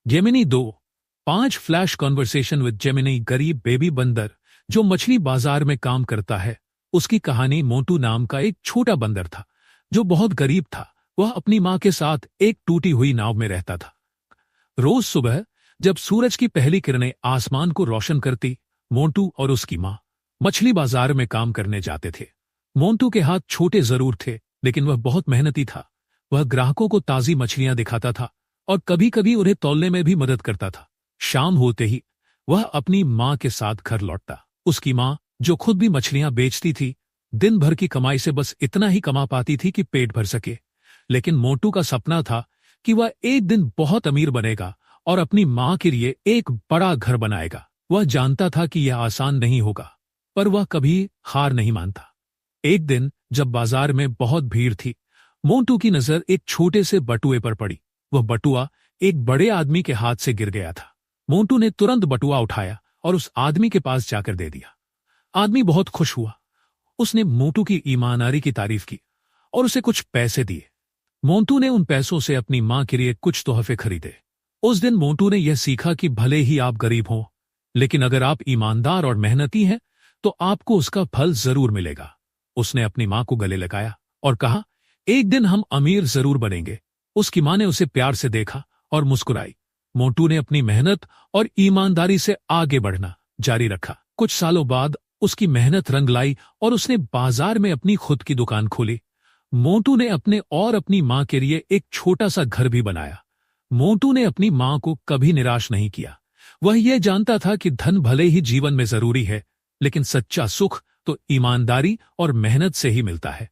Gemini 2। 5 flash conversation with Gemini. गरीब baby बंदर जो मछली बाजार में काम करता है। उसकी कहानी। मोटू नाम का एक छोटा बंदर था जो बहुत गरीब था। वह अपनी मां के साथ एक टूटी हुई नाव में रहता था। रोज सुबह जब सूरज की पहली किरणें आसमान को रोशन करती, मोंटू और उसकी मां मछली बाजार में काम करने जाते थे। मोंटू के हाथ छोटे जरूर थे, लेकिन वह बहुत मेहनती था। वह ग्राहकों को ताजी मछलियां दिखाता था और कभी कभी उन्हें तौलने में भी मदद करता था। शाम होते ही वह अपनी मां के साथ घर लौटता। उसकी मां, जो खुद भी मछलियां बेचती थी, दिन भर की कमाई से बस इतना ही कमा पाती थी कि पेट भर सके। लेकिन मोटू का सपना था कि वह एक दिन बहुत अमीर बनेगा और अपनी मां के लिए एक बड़ा घर बनाएगा। वह जानता था कि यह आसान नहीं होगा, पर वह कभी हार नहीं मानता। एक दिन जब बाजार में बहुत भीड़ थी, मोंटू की नजर एक छोटे से बटुए पर पड़ी। वह बटुआ एक बड़े आदमी के हाथ से गिर गया था। मोंटू ने तुरंत बटुआ उठाया और उस आदमी के पास जाकर दे दिया। आदमी बहुत खुश हुआ। उसने मोंटू की ईमानदारी की तारीफ की और उसे कुछ पैसे दिए। मोंटू ने उन पैसों से अपनी मां के लिए कुछ तोहफे खरीदे। उस दिन मोंटू ने यह सीखा कि भले ही आप गरीब हों, लेकिन अगर आप ईमानदार और मेहनती हैं तो आपको उसका फल जरूर मिलेगा। उसने अपनी मां को गले लगाया और कहा, एक दिन हम अमीर जरूर बनेंगे। उसकी मां ने उसे प्यार से देखा और मुस्कुराई। मोंटू ने अपनी मेहनत और ईमानदारी से आगे बढ़ना जारी रखा। कुछ सालों बाद उसकी मेहनत रंग लाई और उसने बाजार में अपनी खुद की दुकान खोली। मोंटू ने अपने और अपनी मां के लिए एक छोटा सा घर भी बनाया। मोंटू ने अपनी मां को कभी निराश नहीं किया। वह यह जानता था कि धन भले ही जीवन में जरूरी है, लेकिन सच्चा सुख तो ईमानदारी और मेहनत से ही मिलता है।